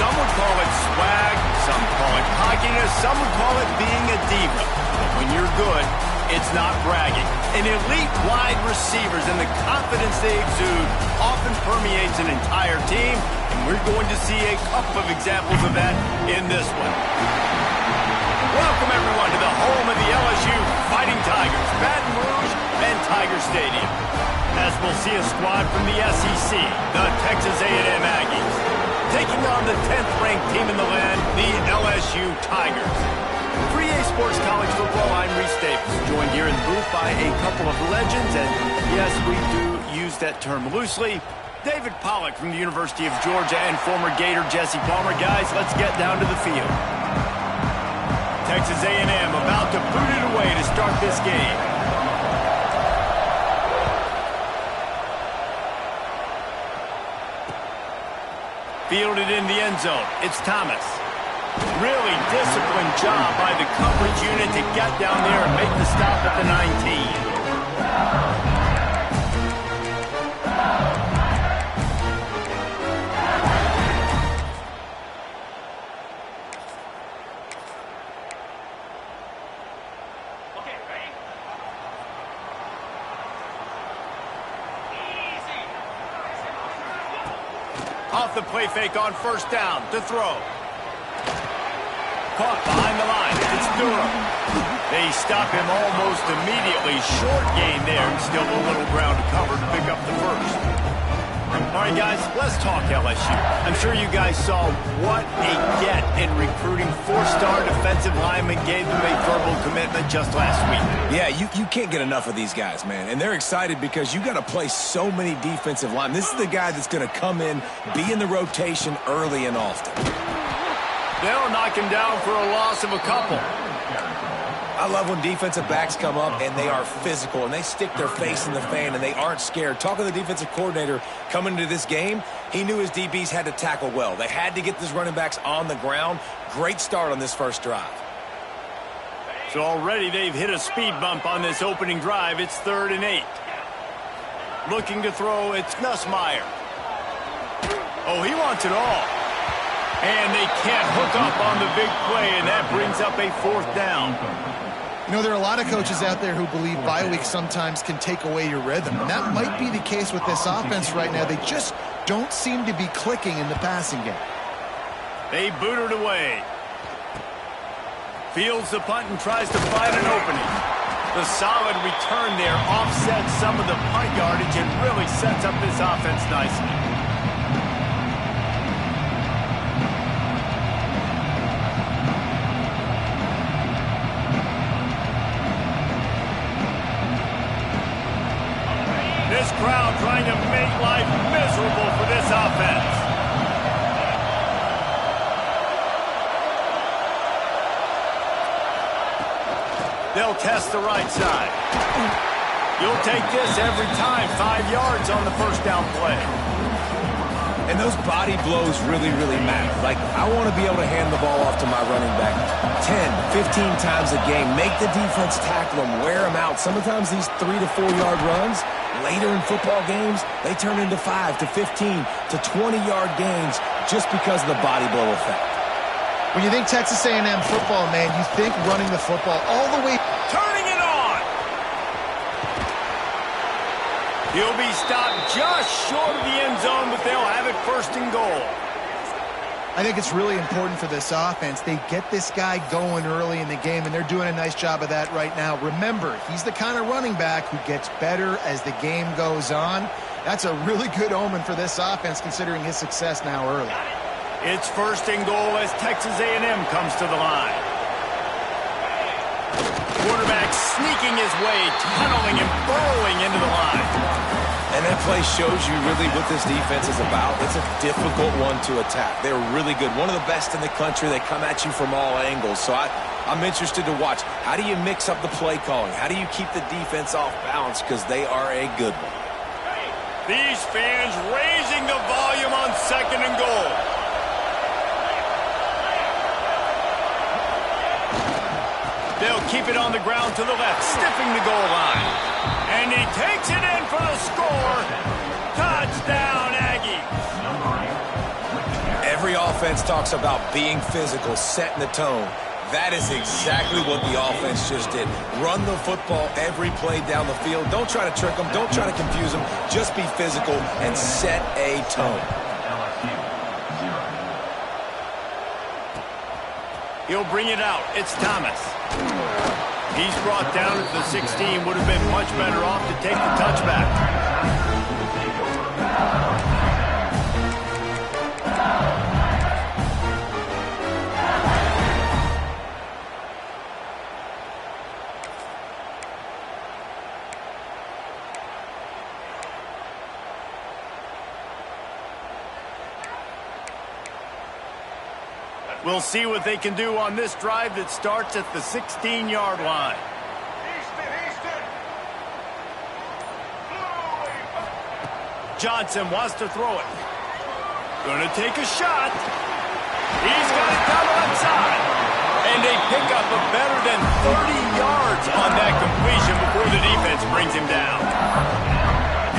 Some would call it swag, some call it cockiness, some would call it being a diva. But when you're good, it's not bragging. An elite wide receivers and the confidence they exude often permeates an entire team, and we're going to see a couple of examples of that in this one. Welcome, everyone, to the home of the LSU Fighting Tigers, Baton Rouge and Tiger Stadium. As we'll see a squad from the SEC, the Texas A&M Aggies, taking on the 10th-ranked team in the land, the LSU Tigers. For EA Sports College Football, I'm Reese Davis, joined here in the booth by a couple of legends, and yes, we do use that term loosely. David Pollack from the University of Georgia and former Gator Jesse Palmer. Guys, let's get down to the field. Texas A&M about to boot it away to start this game. Fielded in the end zone. It's Thomas. Really disciplined job by the coverage unit to get down there and make the stop at the 19. Off the play fake on first down to throw. Caught behind the line. It's Durham. They stop him almost immediately. Short gain there. Still a little ground to cover to pick up the first. All right, guys, let's talk LSU. I'm sure you guys saw what a get in recruiting. Four-star defensive lineman gave them a verbal commitment just last week. Yeah, you can't get enough of these guys, man. And they're excited because you got to play so many defensive linemen. This is the guy that's going to come in, be in the rotation early and often. They'll knock him down for a loss of a couple. I love when defensive backs come up and they are physical and they stick their face in the fan and they aren't scared. Talking to the defensive coordinator coming into this game, he knew his DBs had to tackle well. They had to get these running backs on the ground. Great start on this first drive. So already they've hit a speed bump on this opening drive. It's 3rd and 8. Looking to throw, it's Nussmeier. Oh, he wants it all. And they can't hook up on the big play, and that brings up a 4th down. You know, there are a lot of coaches out there who believe bye weeks sometimes can take away your rhythm, and that might be the case with this offense right now. They just don't seem to be clicking in the passing game. They boot it away. Fields the punt and tries to find an opening. The solid return there offsets some of the punt yardage and really sets up this offense nicely. This crowd trying to make life miserable for this offense. They'll test the right side. You'll take this every time. 5 yards on the first down play. And those body blows really, really matter. Like, I want to be able to hand the ball off to my running back 10, 15 times a game. Make the defense tackle them, wear them out. Sometimes these 3 to 4 yard runs, later in football games, they turn into 5 to 15 to 20 yard gains just because of the body blow effect. When you think Texas A&M football, man, you think running the football all the way. Turning it on. He'll be stopped just short of the end zone, but they'll have it 1st and goal. I think it's really important for this offense. They get this guy going early in the game, and they're doing a nice job of that right now. Remember, he's the kind of running back who gets better as the game goes on. That's a really good omen for this offense, considering his success now early. It's 1st and goal as Texas A&M comes to the line. Quarterback sneaking his way, tunneling and burrowing into the line. And that play shows you really what this defense is about. It's a difficult one to attack. They're really good. One of the best in the country. They come at you from all angles. So I'm interested to watch. How do you mix up the play calling? How do you keep the defense off balance? Because they are a good one. These fans raising the volume on 2nd and goal. They'll keep it on the ground to the left, stiffing the goal line. And he takes it in for the score. Touchdown, Aggies. Every offense talks about being physical, setting the tone. That is exactly what the offense just did. Run the football every play down the field. Don't try to trick them. Don't try to confuse them. Just be physical and set a tone. He'll bring it out. It's Thomas. He's brought down at the 16. Would have been much better off to take the touchback. We'll see what they can do on this drive that starts at the 16-yard line. Johnson wants to throw it. Gonna take a shot. He's got it down the left side. And they pick up a better than 30 yards on that completion before the defense brings him down.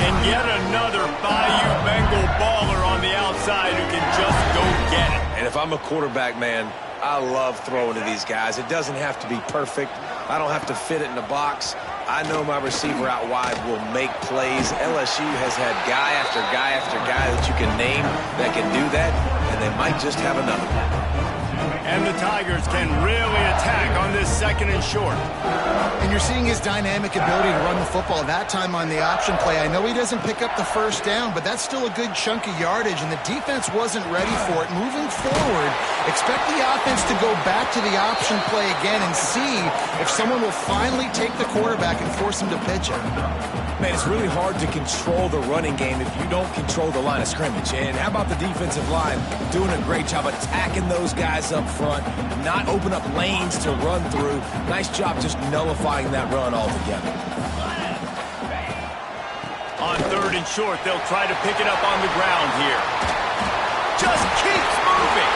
And yet another Bayou Bengal baller on the outside who can just go get it. And if I'm a quarterback, man, I love throwing to these guys. It doesn't have to be perfect. I don't have to fit it in the box. I know my receiver out wide will make plays. LSU has had guy after guy after guy that you can name that can do that, and they might just have another one. And the Tigers can really attack on this 2nd and short. And you're seeing his dynamic ability to run the football, that time on the option play. I know he doesn't pick up the first down, but that's still a good chunk of yardage, and the defense wasn't ready for it. Moving forward, expect the offense to go back to the option play again and see if someone will finally take the quarterback and force him to pitch it. Man, it's really hard to control the running game if you don't control the line of scrimmage. And how about the defensive line doing a great job attacking those guys up front, not open up lanes to run through. Nice job just nullifying that run altogether. On 3rd and short, they'll try to pick it up on the ground here. Just keeps moving.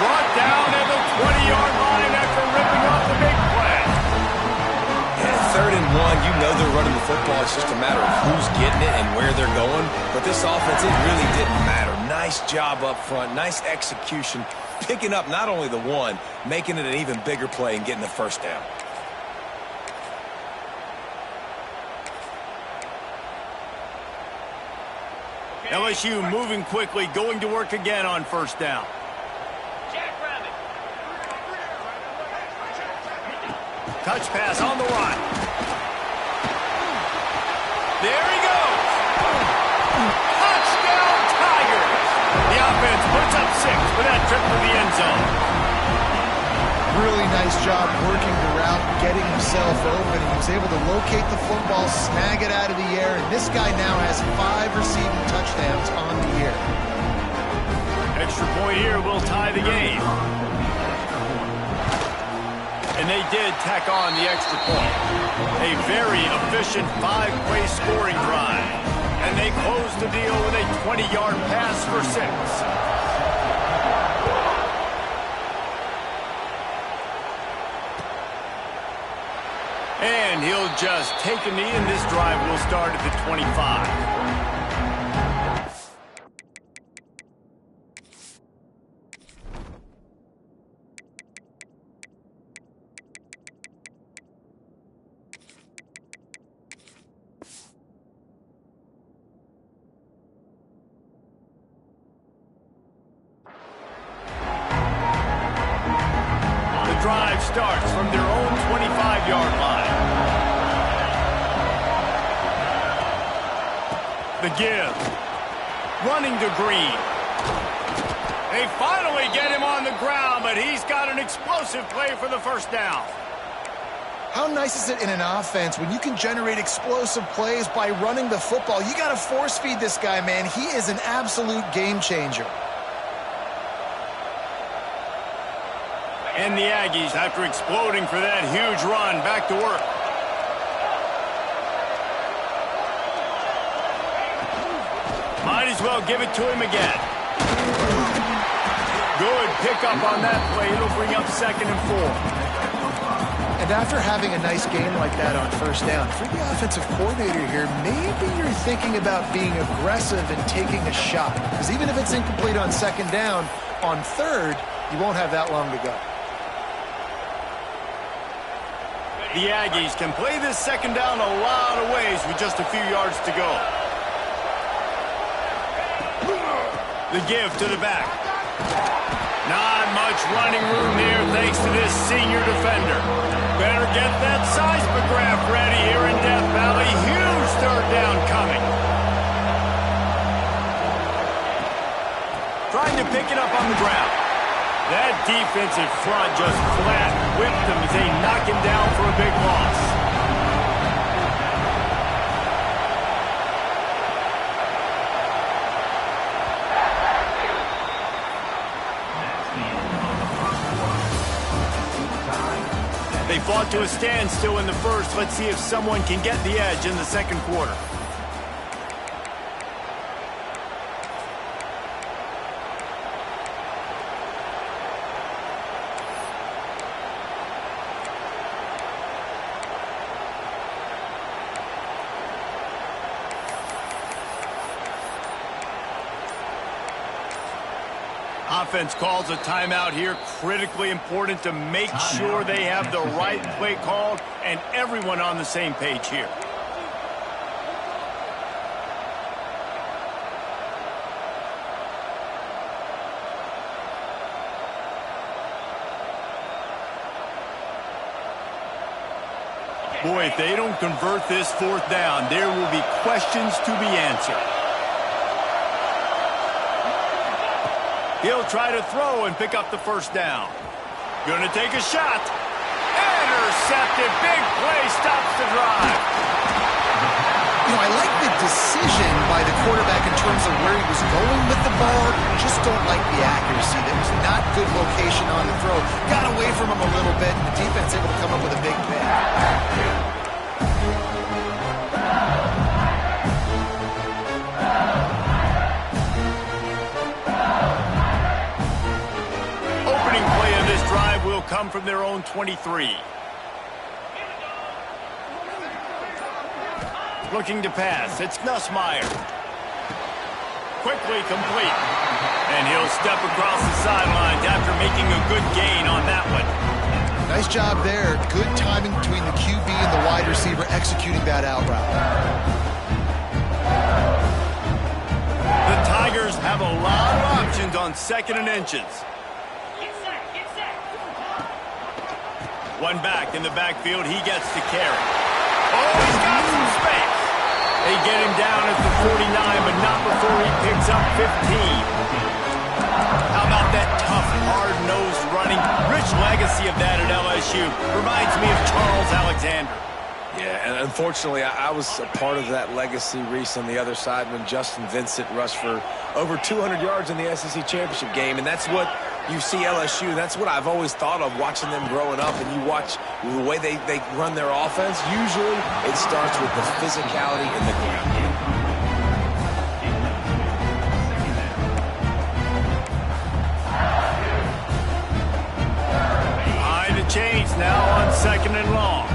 Brought down at the 20-yard line after ripping off the big play. And 3rd and 1, you know they're running the football. It's just a matter of who's getting it and where they're going. But this offense, it really didn't matter. Nice job up front, nice execution, picking up not only the one, making it an even bigger play and getting the first down. LSU moving quickly, going to work again on 1st down. Touch pass on the run. There he goes. Touchdown, Tigers. The offense puts up 6 with that trip to the end zone. Really nice job working the route, getting himself open. He was able to locate the football, snag it out of the air, and this guy now has 5 receiving touchdowns on the year. Extra point here will tie the game. And they did tack on the extra point. A very efficient 5-play scoring drive. And they close the deal with a 20-yard pass for 6. And he'll just take a knee, and this drive will start at the 25. Drive starts from their own 25-yard line. The give. Running to Green. They finally get him on the ground, but he's got an explosive play for the first down. How nice is it in an offense when you can generate explosive plays by running the football? You got to force feed this guy, man. He is an absolute game changer. And the Aggies, after exploding for that huge run, back to work. Might as well give it to him again. Good pickup on that play. It'll bring up 2nd and 4. And after having a nice game like that on 1st down, for the offensive coordinator here, maybe you're thinking about being aggressive and taking a shot. Because even if it's incomplete on 2nd down, On third, you won't have that long to go. The Aggies can play this second down a lot of ways with just a few yards to go. The give to the back. Not much running room here thanks to this senior defender. Better get that seismograph ready here in Death Valley. Huge third down coming. Trying to pick it up on the ground. That defensive front just flat whipped them as they knock him down for a big loss. They fought to a standstill in the first. Let's see if someone can get the edge in the second quarter. Offense calls a timeout here. Critically important to make sure they have the right play called and everyone on the same page here. Boy, if they don't convert this fourth down, there will be questions to be answered. He'll try to throw and pick up the first down. Gonna take a shot. Intercepted. Big play stops the drive. You know, I like the decision by the quarterback in terms of where he was going with the ball. Just don't like the accuracy. There was not good location on the throw. Got away from him a little bit, and the defense able to come up with a big pick. Will come from their own 23. Looking to pass. It's Nussmeier. Quickly complete. And he'll step across the sidelines after making a good gain on that one. Nice job there. Good timing between the QB and the wide receiver executing that out route. The Tigers have a lot of options on 2nd and inches. One back in the backfield. He gets to carry. Oh, he's got some space. They get him down at the 49, but not before he picks up 15. How about that tough, hard-nosed running? Rich legacy of that at LSU. Reminds me of Charles Alexander. Yeah, and unfortunately, I was a part of that legacy, Reese, on the other side when Justin Vincent rushed for over 200 yards in the SEC championship game, and that's what you see LSU. That's what I've always thought of watching them growing up, and you watch the way they run their offense. Usually, it starts with the physicality in the ground game. Behind the chains now on 2nd and long.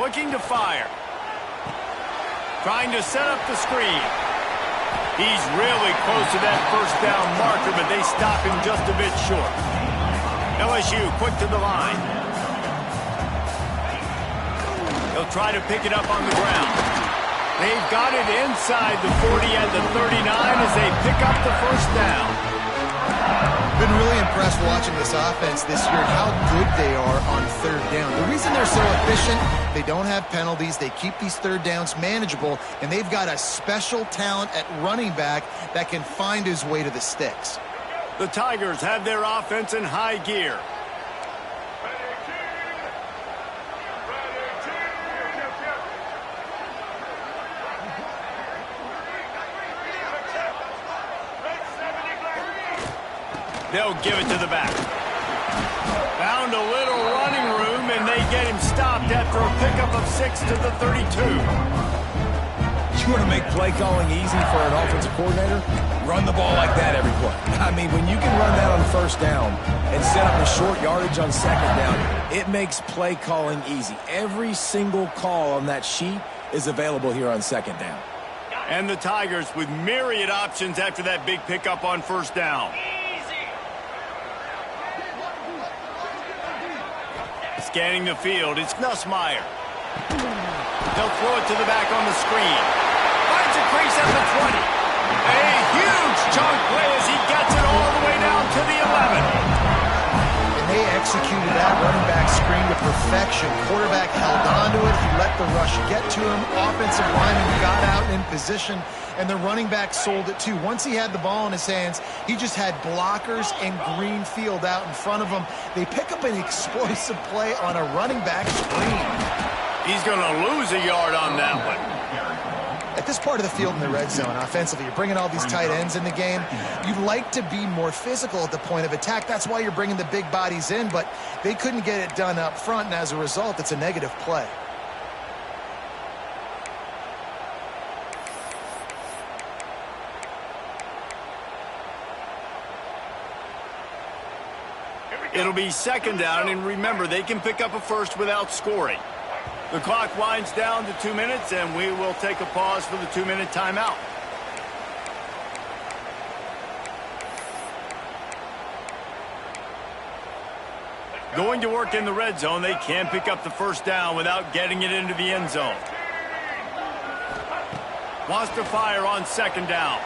Looking to fire. Trying to set up the screen. He's really close to that first down marker, but they stop him just a bit short. LSU quick to the line. He'll try to pick it up on the ground. They've got it inside the 40 and the 39 as they pick up the first down. Been really impressed watching this offense this year and how good they are on third down. The reason they're so efficient, they don't have penalties. They keep these third downs manageable, and they've got a special talent at running back that can find his way to the sticks. The Tigers have their offense in high gear. They'll give it to the back. Found a little running room, and they get him stopped after a pickup of 6 to the 32. You want to make play calling easy for an offensive coordinator? Run the ball like that every play. I mean, when you can run that on first down and set up a short yardage on second down, it makes play calling easy. Every single call on that sheet is available here on second down. And the Tigers with myriad options after that big pickup on first down. Scanning the field, it's Nussmeier. They'll throw it to the back on the screen. Finds a crease at the 20. A huge chunk play as he gets it all the way down to the 11. And they executed that running back screen to perfection. Quarterback held on to it. He let the rush get to him. Offensive lineman got out in position, and the running back sold it too. Once he had the ball in his hands, he just had blockers and green field out in front of him. They pick up an explosive play on a running back screen. He's going to lose a yard on that one. At this part of the field in the red zone, offensively, you're bringing all these tight ends in the game. You'd like to be more physical at the point of attack. That's why you're bringing the big bodies in, but they couldn't get it done up front, and as a result, it's a negative play. It'll be second down, and remember, they can pick up a first without scoring. The clock winds down to 2 minutes, and we will take a pause for the 2-minute timeout. Going to work in the red zone, they can pick up the first down without getting it into the end zone. Wants to fire on second down.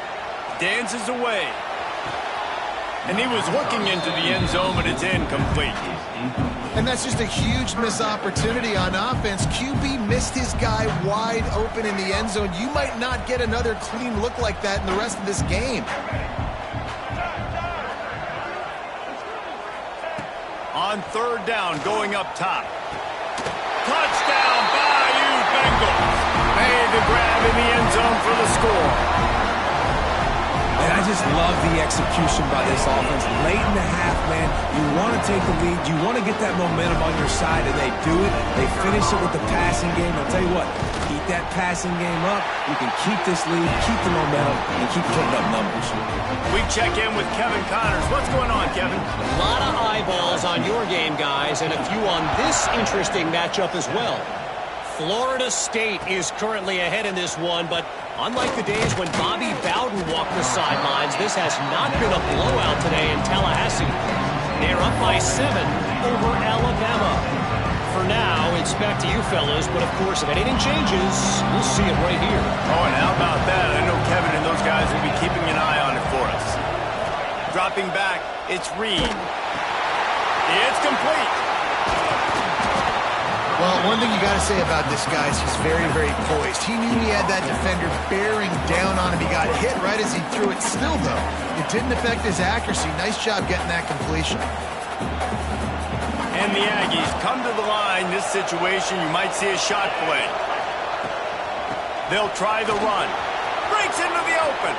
Dances away. And he was looking into the end zone, but it's incomplete. And that's just a huge missed opportunity on offense. QB missed his guy wide open in the end zone. You might not get another clean look like that in the rest of this game. On third down, going up top. Touchdown, Bayou Bengals. Made the grab in the end zone for the score. And I just love the execution by this offense. Late in the half, man, you want to take the lead. You want to get that momentum on your side, and they do it. They finish it with the passing game. I'll tell you what, keep that passing game up. You can keep this lead, keep the momentum, and keep putting up numbers. We check in with Kevin Connors. What's going on, Kevin? A lot of eyeballs on your game, guys, and a few on this interesting matchup as well. Florida State is currently ahead in this one, but unlike the days when Bobby Bowden walked the sidelines, this has not been a blowout today in Tallahassee. They're up by 7 over Alabama. For now, it's back to you fellas, but of course, if anything changes, we'll see it right here. Oh, and how about that? I know Kevin and those guys will be keeping an eye on it for us. Dropping back, it's Reed. It's complete. Well, one thing you got to say about this guy is he's very, very poised. He knew he had that defender bearing down on him. He got hit right as he threw it. Still, though, it didn't affect his accuracy. Nice job getting that completion. And the Aggies come to the line. This situation, you might see a shot play. They'll try the run. Breaks into the open.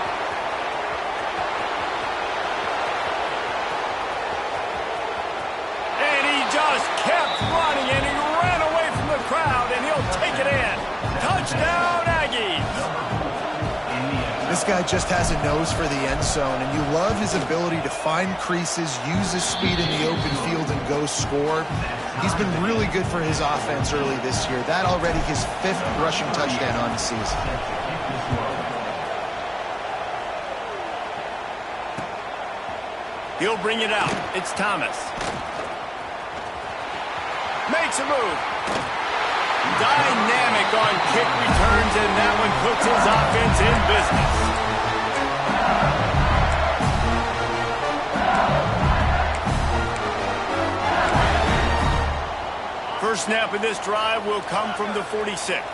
And he just kept running, and he ran away from the crowd, and he'll take it in. Touchdown, Aggies. This guy just has a nose for the end zone, and you love his ability to find creases, use his speed in the open field, and go score. He's been really good for his offense early this year. That already his 5th rushing touchdown on the season. He'll bring it out. It's Thomas. Makes a move. Dynamic on kick returns, and that one puts his offense in business. First snap of this drive will come from the 46.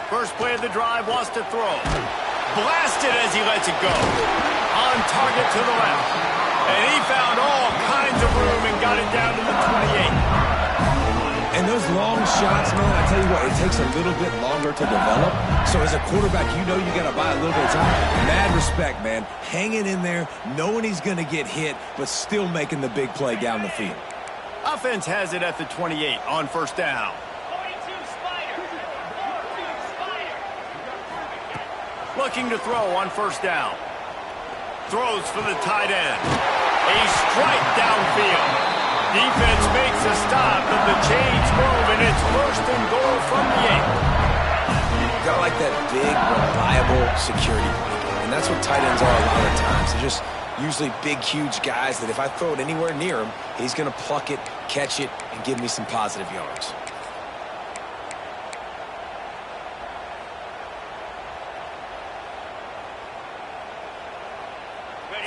First play of the drive, wants to throw. Blasted as he lets it go. On target to the left. And he found all kinds of room and got it down to the 28. And those long shots, man, I tell you what, it takes a little bit longer to develop. So as a quarterback, you know you got to buy a little bit of time. Mad respect, man. Hanging in there, knowing he's going to get hit, but still making the big play down the field. Offense has it at the 28 on first down. Looking to throw on first down. Throws for the tight end. A strike downfield. Defense makes a stop, but the chains move, and it's first and goal from the 8. Got like that big, reliable security blanket, and that's what tight ends are a lot of times. They're just usually big, huge guys that if I throw it anywhere near him, he's going to pluck it, catch it, and give me some positive yards.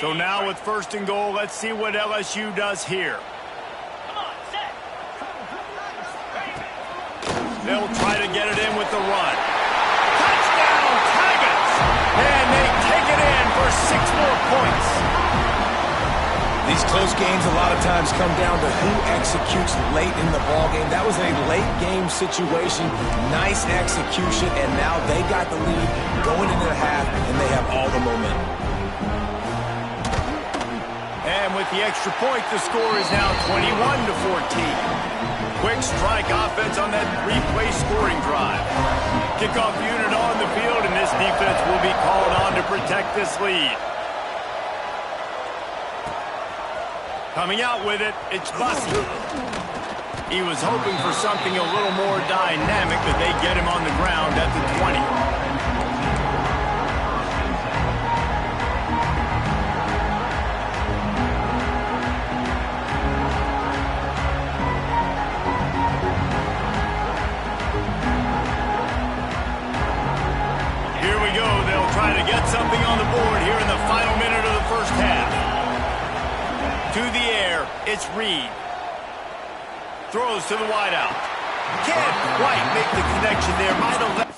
So now with first and goal, let's see what LSU does here. They'll try to get it in with the run. Touchdown, Tigers! And they take it in for 6 more points. These close games a lot of times come down to who executes late in the ballgame. That was a late game situation, nice execution, and now they got the lead going into the half, and they have all the momentum. And with the extra point, the score is now 21-14. Quick strike offense on that 3-play scoring drive. Kickoff unit on the field, and this defense will be called on to protect this lead. Coming out with it, it's Bussy. He was hoping for something a little more dynamic, but they get him on the ground at the 20. Get something on the board here in the final minute of the first half. To the air, it's Reed. Throws to the wideout. Can't quite make the connection there. Might have left.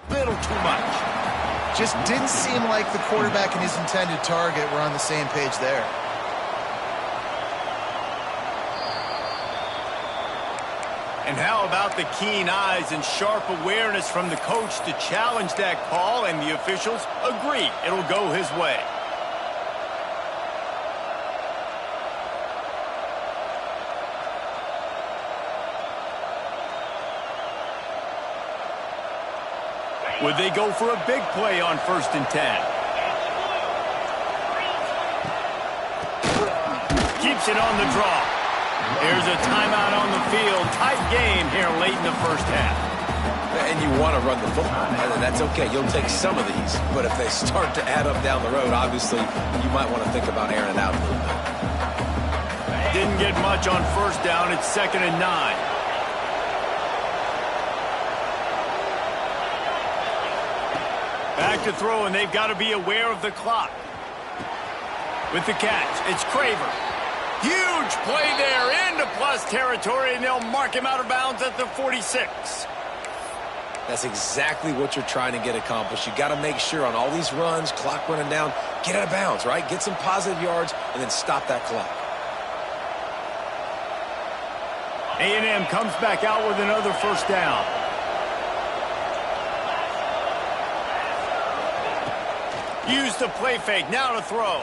Little too much. Just didn't seem like the quarterback and his intended target were on the same page there. And how about the keen eyes and sharp awareness from the coach to challenge that call, and the officials agree it'll go his way. Would they go for a big play on 1st and 10? Keeps it on the draw. There's a timeout on the field. Tight game here late in the first half. And you want to run the football. That's okay. You'll take some of these. But if they start to add up down the road, obviously, you might want to think about airing it out a little bit. Didn't get much on 1st down. It's 2nd and 9. Back to throw, and they've got to be aware of the clock. With the catch, it's Craver. Huge play there into plus territory, and they'll mark him out of bounds at the 46. That's exactly what you're trying to get accomplished. You got to make sure on all these runs, clock running down, get out of bounds, right? Get some positive yards, and then stop that clock. A&M comes back out with another 1st down. Use the play fake, now to throw.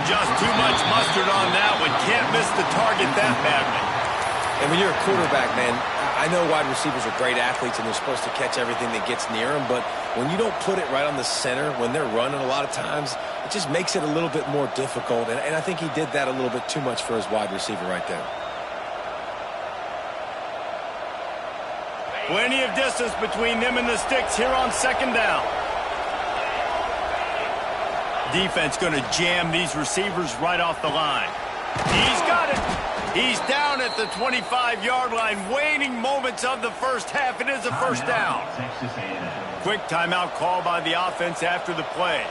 Just too much mustard on that one. Can't miss the target that badly. And when you're a quarterback, man, I know wide receivers are great athletes and they're supposed to catch everything that gets near them, but when you don't put it right on the center, when they're running a lot of times, it just makes it a little bit more difficult. And I think he did that a little bit too much for his wide receiver right there. Plenty of distance between them and the sticks here on 2nd down. Defense going to jam these receivers right off the line. He's got it. He's down at the 25-yard line. Waning moments of the first half. It is a 1st down. Quick timeout call by the offense after the play.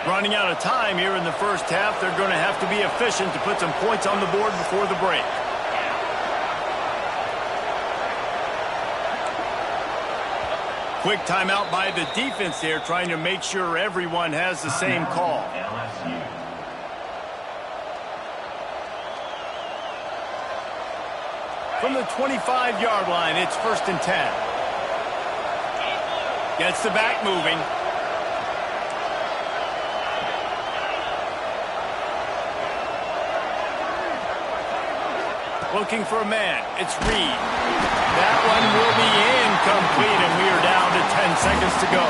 Running out of time here in the first half. They're going to have to be efficient to put some points on the board before the break. Quick timeout by the defense there, trying to make sure everyone has the same call. From the 25-yard line, it's 1st and 10. Gets the back moving. Looking for a man. It's Reed. That one will be incomplete, and we are down to 10 seconds to go.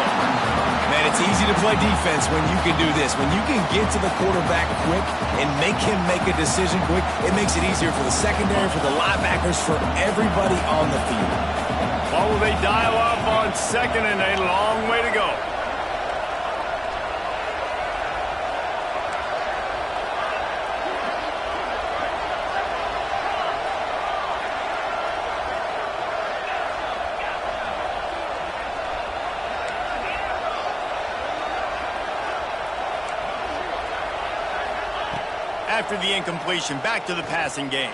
Man, it's easy to play defense when you can do this. When you can get to the quarterback quick and make him make a decision quick, it makes it easier for the secondary, for the linebackers, for everybody on the field. What will they dial up on 2nd and a long way to go? After the incompletion, back to the passing game.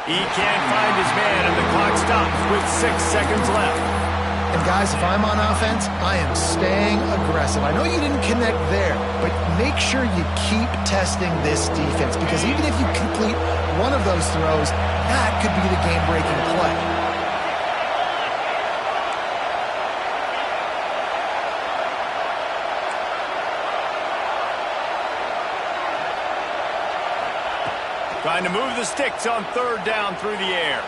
He can't find his man, and the clock stops with 6 seconds left. And guys, if I'm on offense, I am staying aggressive. I know you didn't connect there, but make sure you keep testing this defense, because even if you complete one of those throws, that could be the game-breaking play. Trying to move the sticks on 3rd down through the air.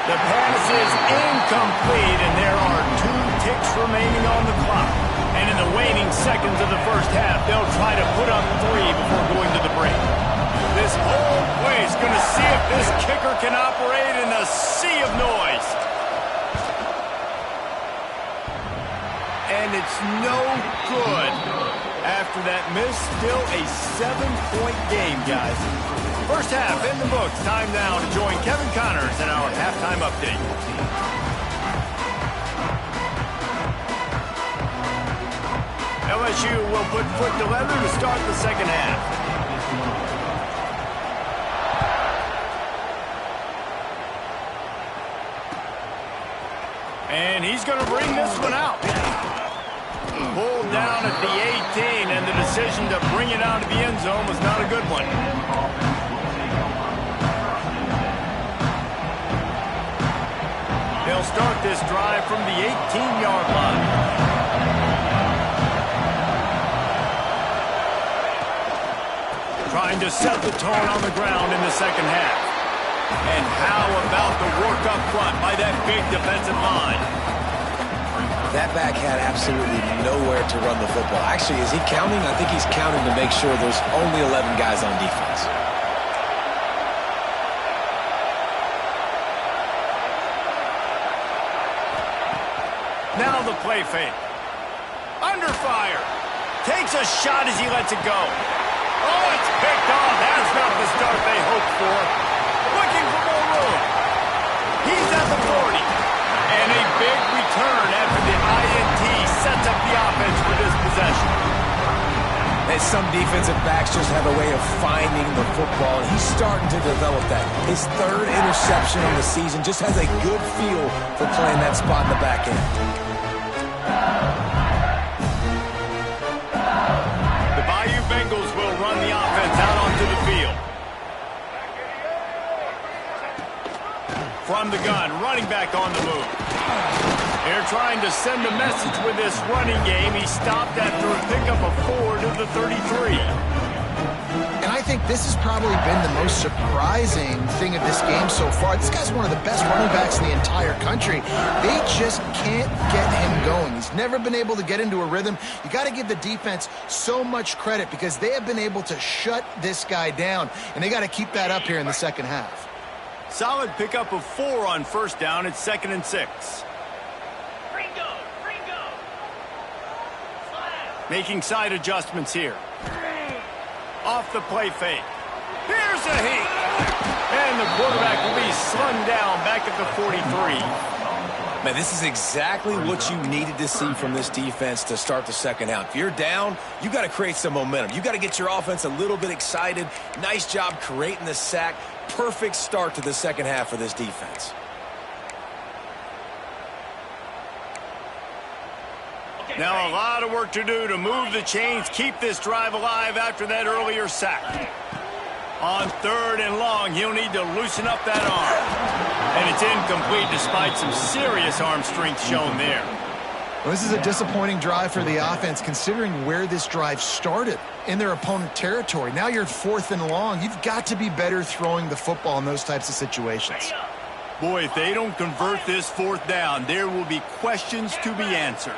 The pass is incomplete, and there are 2 ticks remaining on the clock. And in the waning seconds of the first half, they'll try to put up 3 before going to the break. This whole place is going to see if this kicker can operate in a sea of noise. And it's no good. After that miss, still a 7-point game, guys. First half in the books. Time now to join Kevin Connors in our halftime update. LSU will put foot to leather to start the second half. And he's going to bring this one out. Pulled down at the 18, and the decision to bring it out to the end zone was not a good one. They'll start this drive from the 18-yard line. Trying to set the tone on the ground in the second half. And how about the work up front by that big defensive line? That back had absolutely nowhere to run the football. Actually, is he counting? I think he's counting to make sure there's only 11 guys on defense. Now the play fake. Under fire. Takes a shot as he lets it go. Oh, it's picked off. That's not the start they hoped for. Looking for more room. He's at the 40. And a big return after the INT sets up the offense for this possession. And some defensive backs just have a way of finding the football, and he's starting to develop that. His 3rd interception of the season, just has a good feel for playing that spot in the back end. The Bayou Bengals will run the offense out onto the field. From the gun, running back on the move. They're trying to send a message with this running game. He stopped after a pickup of 4 to the 33. And I think this has probably been the most surprising thing of this game so far. This guy's one of the best running backs in the entire country. They just can't get him going. He's never been able to get into a rhythm. You got to give the defense so much credit because they have been able to shut this guy down, and they got to keep that up here in the second half. Solid pickup of 4 on 1st down. It's 2nd and 6. Making side adjustments here. Off the play fake. Here's a heat. And the quarterback will be slung down back at the 43. Man, this is exactly what you needed to see from this defense to start the second half. If you're down, you got to create some momentum. You got to get your offense a little bit excited. Nice job creating the sack. Perfect start to the second half for this defense. Now a lot of work to do to move the chains, keep this drive alive after that earlier sack. On 3rd and long, he'll need to loosen up that arm. And it's incomplete despite some serious arm strength shown there. Well, this is a disappointing drive for the offense considering where this drive started in their opponent territory. Now you're at 4th and long. You've got to be better throwing the football in those types of situations. Boy, if they don't convert this 4th down, there will be questions to be answered.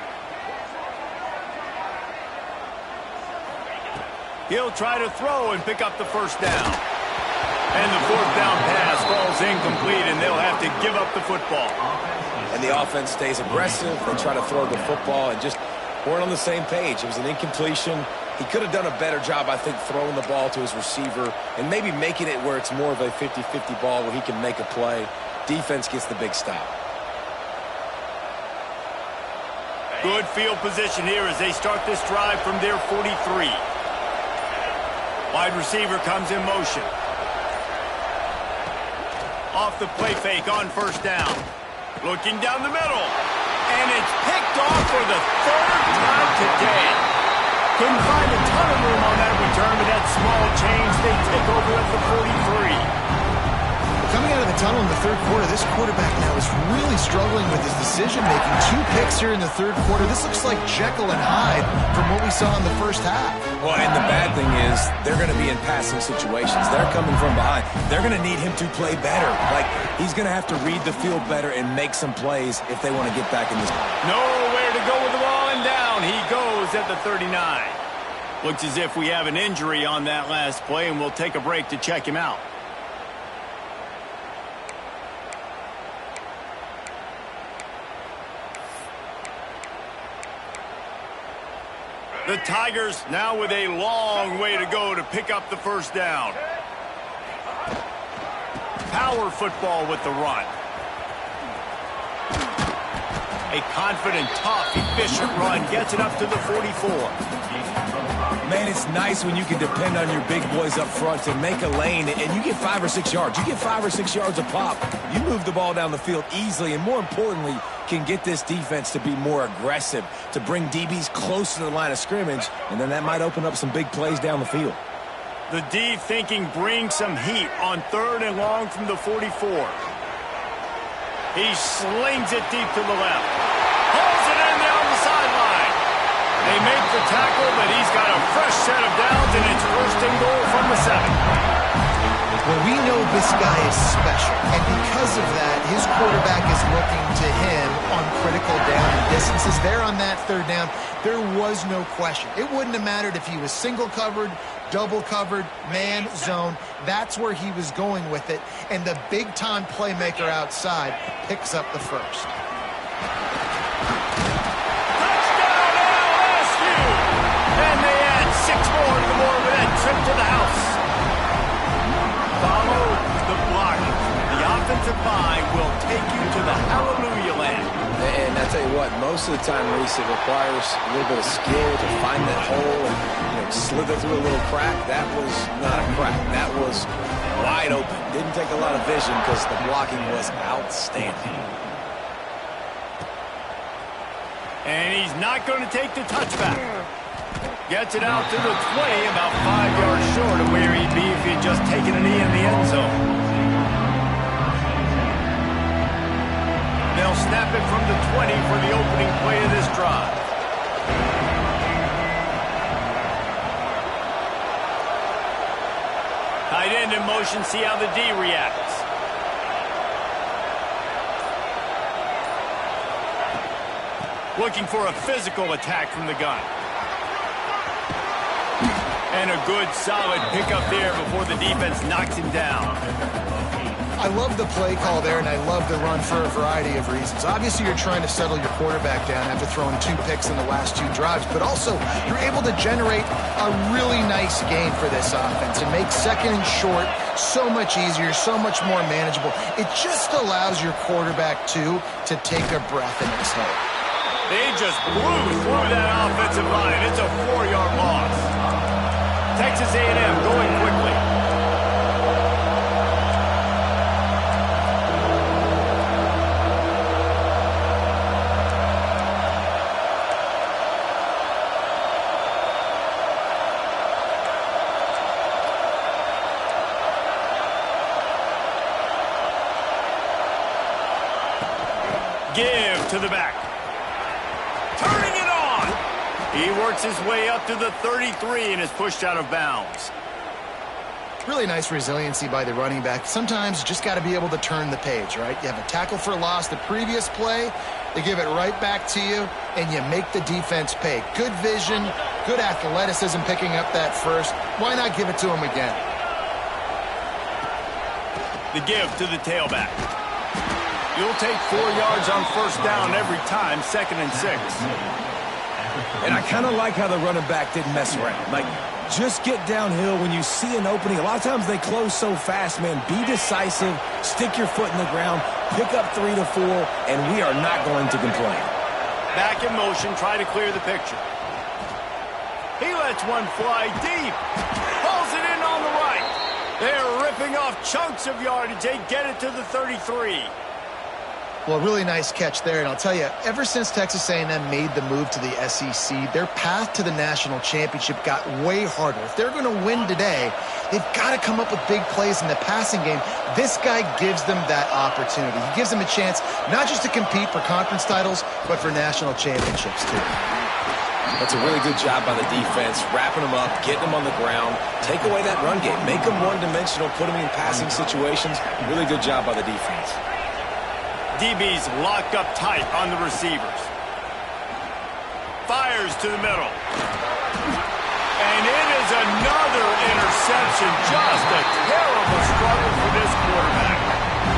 He'll try to throw and pick up the 1st down. And the 4th down pass falls incomplete, and they'll have to give up the football. And the offense stays aggressive. They try to throw the football and just weren't on the same page. It was an incompletion. He could have done a better job, I think, throwing the ball to his receiver and maybe making it where it's more of a 50-50 ball where he can make a play. Defense gets the big stop. Good field position here as they start this drive from their 43. Wide receiver comes in motion. Off the play fake on 1st down. Looking down the middle. And it's picked off for the 3rd time today. Couldn't find a ton of room on that return, but that small change, they take over at the 43. Coming out of the tunnel in the 3rd quarter, this quarterback now is really struggling with his decision-making. 2 picks here in the 3rd quarter. This looks like Jekyll and Hyde from what we saw in the 1st half. Well, and the bad thing is they're going to be in passing situations. They're coming from behind. They're going to need him to play better. Like, he's going to have to read the field better and make some plays if they want to get back in this. Nowhere to go with the ball, and down he goes at the 39. Looks as if we have an injury on that last play, and we'll take a break to check him out. The Tigers now with a long way to go to pick up the 1st down. Power football with the run. A confident, tough, efficient run gets it up to the 44. Man, it's nice when you can depend on your big boys up front to make a lane, and you get 5 or 6 yards. You get 5 or 6 yards a pop. You move the ball down the field easily, and more importantly, can get this defense to be more aggressive, to bring DBs close to the line of scrimmage, and then that might open up some big plays down the field. The D thinking bring some heat on 3rd and long from the 44. He slings it deep to the left. Pulls it in down the sideline. They make the tackle, but he's got a fresh set of downs, and it's 1st and goal from the 7. Well, we know this guy is special, and because of that, his quarterback is looking to him on critical down and distances. There on that 3rd down, there was no question. It wouldn't have mattered if he was single covered, double covered, man, zone. That's where he was going with it, and the big-time playmaker outside picks up the 1st. Touchdown LSU! And they add 6 more to the board with that trip to the house. Follow the block. The offensive line will take you to the hallelujah land. And I tell you what, most of the time, Reese, it requires a little bit of skill to find that hole and slither through a little crack. That was not a crack. That was wide open. Didn't take a lot of vision because the blocking was outstanding. And he's not going to take the touchback. Gets it out to the 20, about 5 yards short of where he'd be if he'd just taken a knee in the end zone. They'll snap it from the 20 for the opening play of this drive. Tight end in motion, see how the D reacts. Looking for a physical attack from the gun. And a good, solid pickup there before the defense knocks him down. I love the play call there, and I love the run for a variety of reasons. Obviously, you're trying to settle your quarterback down after throwing 2 picks in the last 2 drives, but also you're able to generate a really nice game for this offense and make 2nd and short so much easier, so much more manageable. It just allows your quarterback, too, to take a breath and exhale. They just blew through that offensive line. It's a 4-yard loss. Texas A&M going quickly. to the back. Turning it on. He works his way up to the 33 and is pushed out of bounds. Really nice resiliency by the running back. Sometimes you just got to be able to turn the page, right? You have a tackle for loss the previous play, they give it right back to you, and you make the defense pay. Good vision, good athleticism picking up that first. Why not give it to him again? The give to the tailback. You'll take 4 yards on first down every time, 2nd and 6. And I kind of like how the running back didn't mess around. Like, just get downhill when you see an opening. A lot of times they close so fast, man. Be decisive, stick your foot in the ground, pick up 3 to 4, and we are not going to complain. Back in motion, try to clear the picture. He lets one fly deep. Pulls it in on the right. They're ripping off chunks of yardage. They get it to the 33. Well, really nice catch there, and I'll tell you, ever since Texas A&M made the move to the SEC, their path to the national championship got way harder. If they're going to win today, they've got to come up with big plays in the passing game. This guy gives them that opportunity. He gives them a chance not just to compete for conference titles, but for national championships, too. That's a really good job by the defense, wrapping them up, getting them on the ground, take away that run game, make them one-dimensional, put them in passing situations. Really good job by the defense. DB's locked up tight on the receivers. Fires to the middle. And it is another interception. Just a terrible struggle for this quarterback.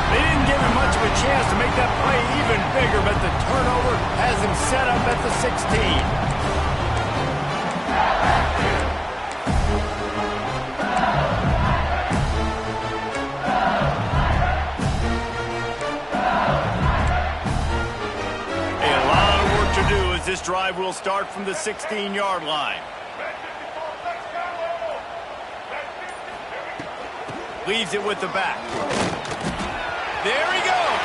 They didn't give him much of a chance to make that play even bigger, but the turnover has him set up at the 16. This drive will start from the 16-yard line. Leaves it with the back. There he goes.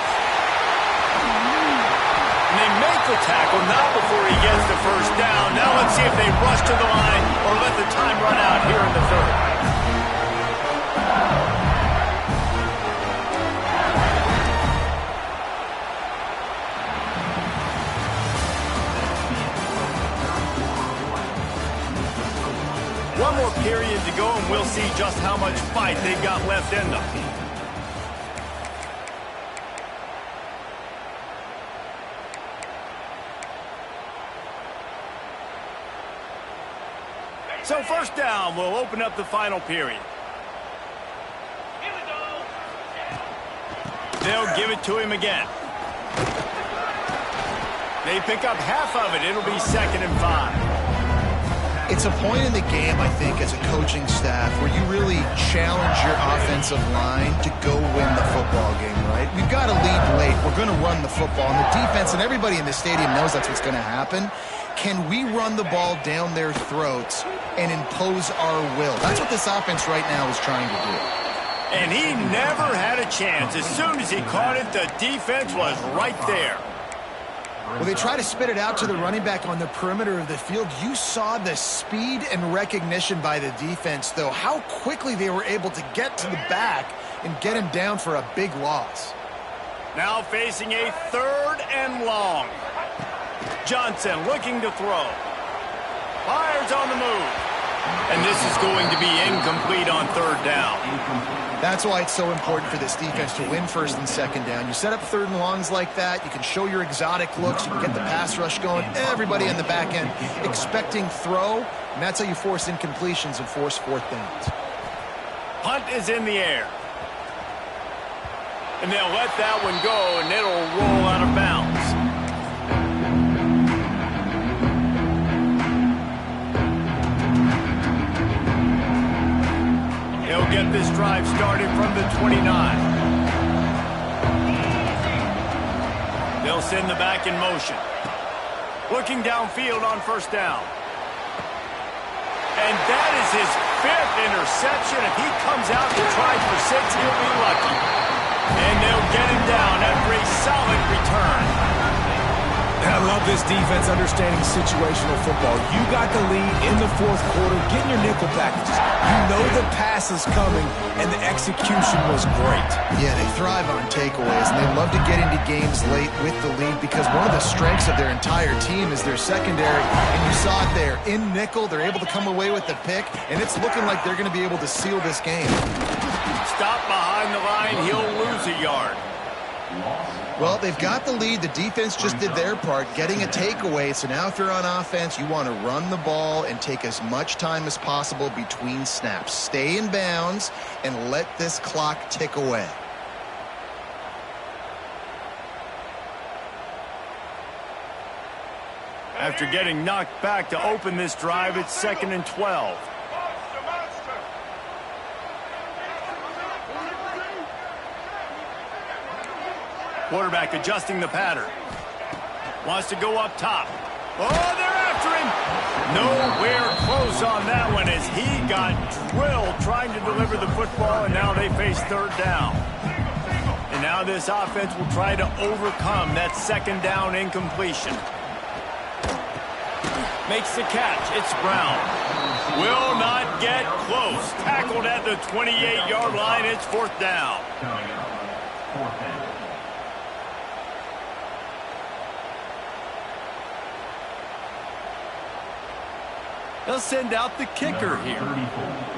And they make the tackle, not before he gets the first down. Now let's see if they rush to the line or let the time run out here in the third. One more period to go, and we'll see just how much fight they've got left in them. So first down, we'll open up the final period. They'll give it to him again. They pick up half of it. It'll be 2nd and 5. It's a point in the game, I think, as a coaching staff where you really challenge your offensive line to go win the football game, right? We've got to lead late. We're going to run the football. And the defense and everybody in the stadium knows that's what's going to happen. Can we run the ball down their throats and impose our will? That's what this offense right now is trying to do. And he never had a chance. As soon as he caught it, the defense was right there. Well, they try to spit it out to the running back on the perimeter of the field. You saw the speed and recognition by the defense, though, how quickly they were able to get to the back and get him down for a big loss. Now facing a 3rd and long. Johnson looking to throw. Fires on the move. And this is going to be incomplete on 3rd down. That's why it's so important for this defense to win 1st and 2nd down. You set up 3rd and longs like that, you can show your exotic looks, you can get the pass rush going, everybody in the back end expecting throw, and that's how you force incompletions and force 4th downs. Punt is in the air. And they'll let that one go, and it'll roll out of bounds. They'll get this drive started from the 29. They'll send the back in motion. Looking downfield on 1st down. And that is his 5th interception. If he comes out to try for 6, he'll be lucky. And they'll get him down after a solid return. And I love this defense understanding situational football. You got the lead in the fourth quarter, getting your nickel packages. You know the pass is coming, and the execution was great. Yeah, they thrive on takeaways, and they love to get into games late with the lead because one of the strengths of their entire team is their secondary, and you saw it there. In nickel, they're able to come away with the pick, and it's looking like they're going to be able to seal this game. Stop behind the line, he'll lose a yard. Well, they've got the lead. The defense just did their part, getting a takeaway. So now if you're on offense, you want to run the ball and take as much time as possible between snaps. Stay in bounds and let this clock tick away. After getting knocked back to open this drive, it's 2nd and 12. Quarterback adjusting the pattern. Wants to go up top. Oh, they're after him. Nowhere close on that one as he got drilled trying to deliver the football, and now they face 3rd down. And now this offense will try to overcome that 2nd down incompletion. Makes the catch. It's Brown. Will not get close. Tackled at the 28-yard line. It's 4th down. They'll send out the kicker here.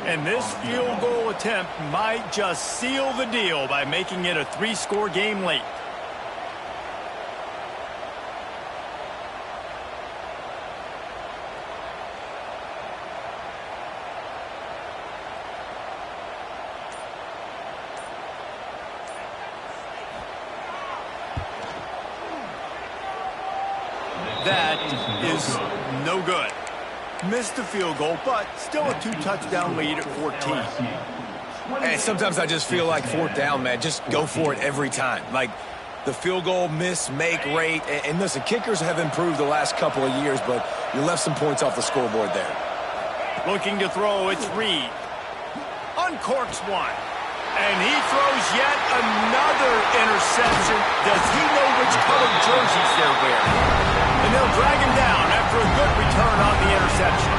And this field goal attempt might just seal the deal by making it a 3-score game late. That is no good. Missed the field goal, but still a 2-touchdown lead at 14. And sometimes I just feel like 4th down, man. Just go for it every time. Like the field goal miss, make rate. And listen, kickers have improved the last couple of years, but you left some points off the scoreboard there. Looking to throw, it's Reed. Uncorks one. And he throws yet another interception. Does he know which colored jerseys they're wearing? And they'll drag him down after a good return on the interception.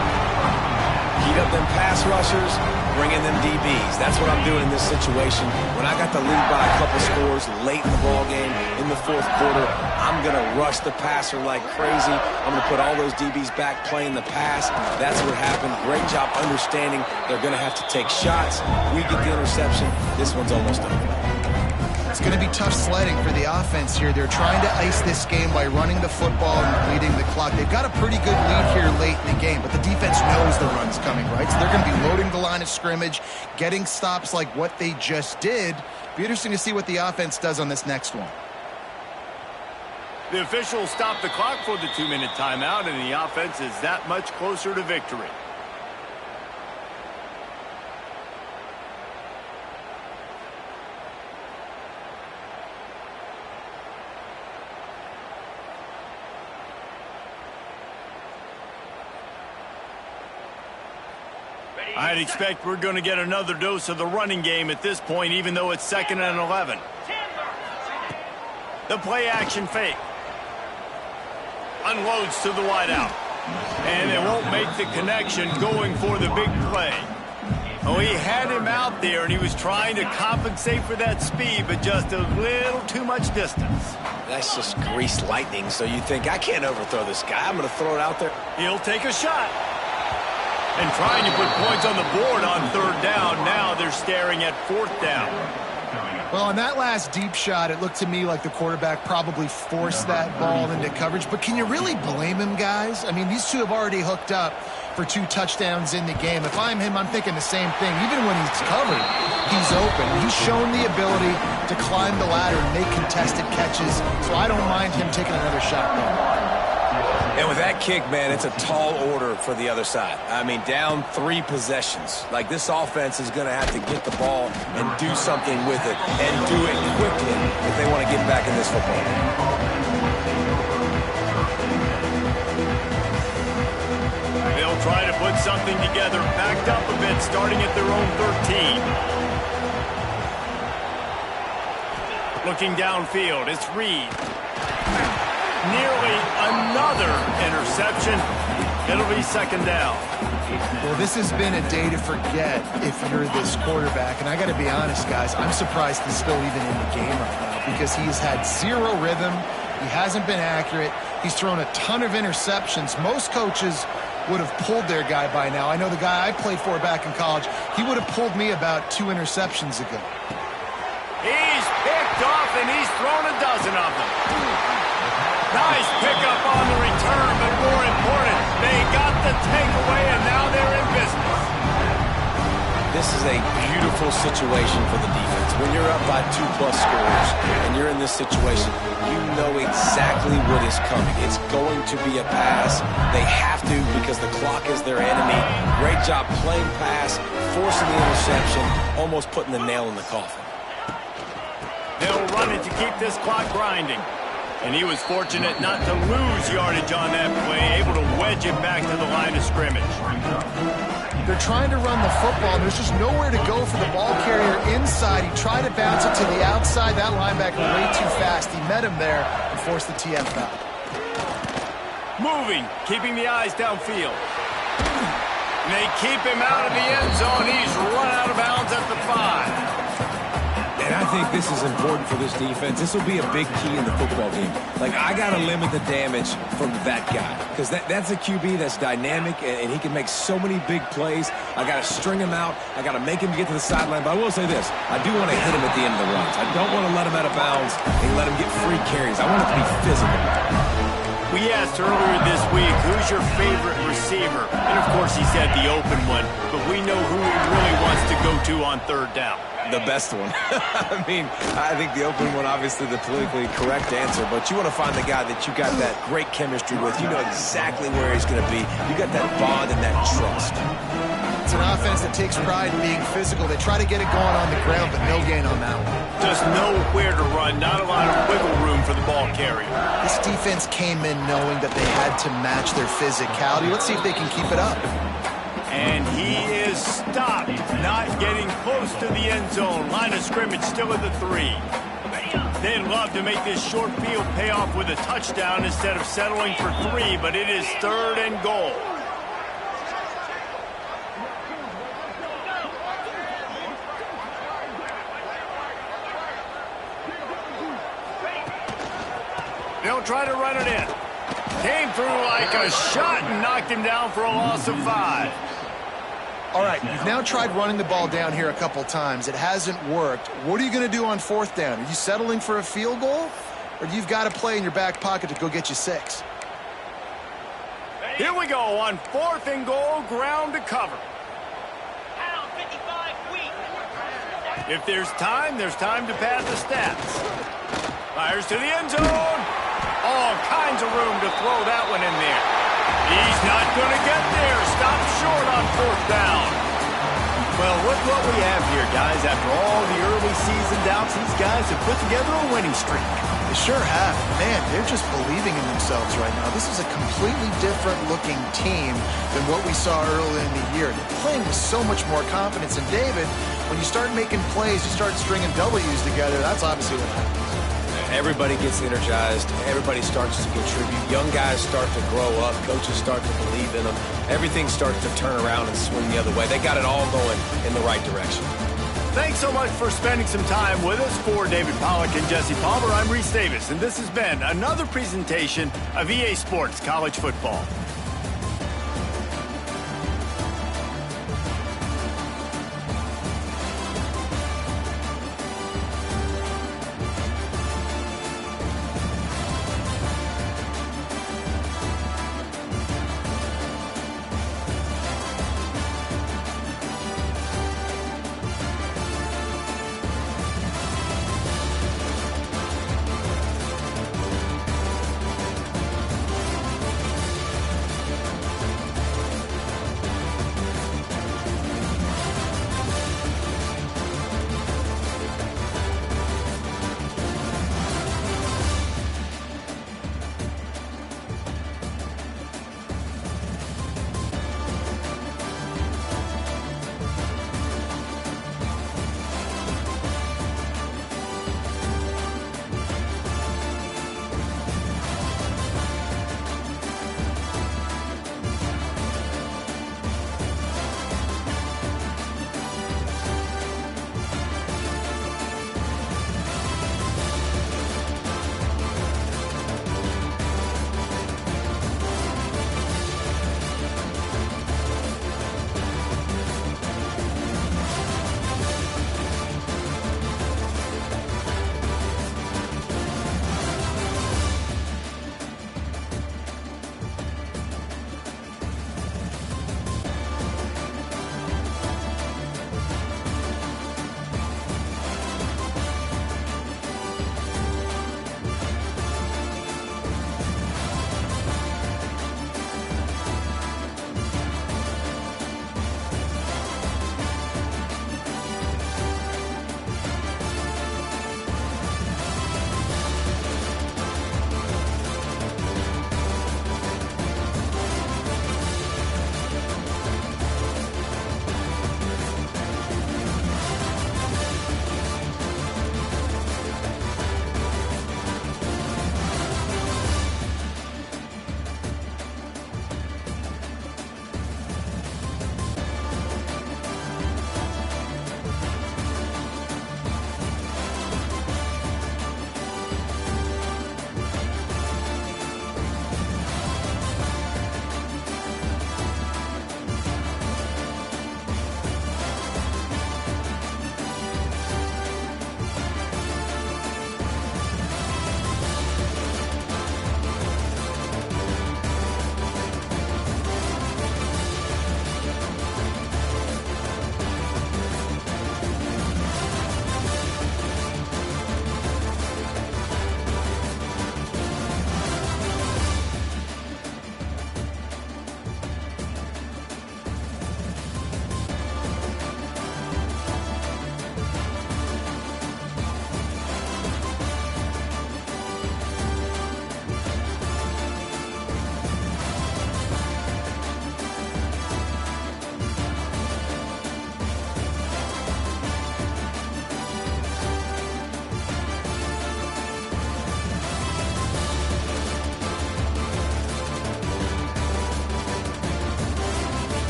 Heat up them pass rushers, bring in them DBs. That's what I'm doing in this situation. When I got the lead by a couple scores late in the ball game, in the fourth quarter, I'm going to rush the passer like crazy. I'm going to put all those DBs back playing the pass. That's what happened. Great job understanding they're going to have to take shots. We get the interception. This one's almost over. It's going to be tough sledding for the offense here. They're trying to ice this game by running the football and bleeding the clock. They've got a pretty good lead here late in the game, but the defense knows the run's coming, right? So they're going to be loading the line of scrimmage, getting stops like what they just did. Be interesting to see what the offense does on this next one. The officials stop the clock for the 2-minute timeout, and the offense is that much closer to victory. I'd expect we're going to get another dose of the running game at this point, even though it's 2nd and 11. The play action fake. Unloads to the wideout. And they won't make the connection going for the big play. Oh, he had him out there, and he was trying to compensate for that speed, but just a little too much distance. That's just greased lightning, so you think, I can't overthrow this guy. I'm going to throw it out there. He'll take a shot. And trying to put points on the board on 3rd down. Now they're staring at 4th down. Well, on that last deep shot, it looked to me like the quarterback probably forced that ball into coverage. But can you really blame him, guys? I mean, these two have already hooked up for 2 touchdowns in the game. If I'm him, I'm thinking the same thing. Even when he's covered, he's open. He's shown the ability to climb the ladder and make contested catches. So I don't mind him taking another shot there. And with that kick, man, it's a tall order for the other side. I mean, down 3 possessions. Like, this offense is going to have to get the ball and do something with it, and do it quickly if they want to get back in this football game. They'll try to put something together, backed up a bit, starting at their own 13. Looking downfield, it's Reed. nearly another interception. It'll be second down. Well, this has been a day to forget if you're this quarterback. And I got to be honest, guys, I'm surprised he's still even in the game right now because he's had zero rhythm. He hasn't been accurate. He's thrown a ton of interceptions. Most coaches would have pulled their guy by now. I know the guy I played for back in college, he would have pulled me about 2 interceptions ago. He's picked off, and he's thrown a dozen of them. Nice pickup on the return, but more important, they got the takeaway, and now they're in business. This is a beautiful situation for the defense. When you're up by 2+ scores and you're in this situation, you know exactly what is coming. It's going to be a pass. They have to because the clock is their enemy. Great job playing pass, forcing the interception, almost putting the nail in the coffin. They'll run it to keep this clock grinding. And he was fortunate not to lose yardage on that play, able to wedge it back to the line of scrimmage. They're trying to run the football, and there's just nowhere to go for the ball carrier inside. He tried to bounce it to the outside. That linebacker way too fast. He met him there and forced the TF out. Moving, keeping the eyes downfield. And they keep him out of the end zone. He's run out of bounds at the 5. And I think this is important for this defense. This will be a big key in the football game. Like, I got to limit the damage from that guy because that's a QB that's dynamic, and he can make so many big plays. I got to string him out. I got to make him get to the sideline. But I will say this. I do want to hit him at the end of the runs. I don't want to let him out of bounds and let him get free carries. I want it to be physical. We asked earlier this week, who's your favorite receiver? And, of course, he said the open one. But we know who he really wants to go to on third down. The best one. I mean, I think the open one, obviously the politically correct answer, but you want to find the guy that you got that great chemistry with. You know exactly where he's going to be. You got that bond and that trust. It's an offense that takes pride in being physical. They try to get it going on the ground, but no gain on that one. Just nowhere to run, not a lot of wiggle room for the ball carrier. This defense came in knowing that they had to match their physicality. Let's see if they can keep it up. And he is stopped, not getting close to the end zone. Line of scrimmage still at the 3. They'd love to make this short field pay off with a touchdown instead of settling for 3, but it is 3rd and goal. They'll try to run it in. Came through like a shot and knocked him down for a loss of 5. All right, you've now tried running the ball down here a couple times. It hasn't worked. What are you going to do on 4th down? Are you settling for a field goal? Or do you've got a play in your back pocket to go get you 6? Here we go on 4th and goal, ground to cover. If there's time to pad the stats. Fires to the end zone. All kinds of room to throw that one in there. He's not going to get there. Stop short on 4th down. Well, look what we have here, guys. After all the early season doubts, these guys have put together a winning streak. They sure have. Man, they're just believing in themselves right now. This is a completely different looking team than what we saw early in the year. They're playing with so much more confidence. And David, when you start making plays, you start stringing W's together, that's obviously what happens. Everybody gets energized. Everybody starts to contribute. Young guys start to grow up. Coaches start to believe in them. Everything starts to turn around and swing the other way. They got it all going in the right direction. Thanks so much for spending some time with us. For David Pollack and Jesse Palmer, I'm Reese Davis, and this has been another presentation of EA Sports College Football.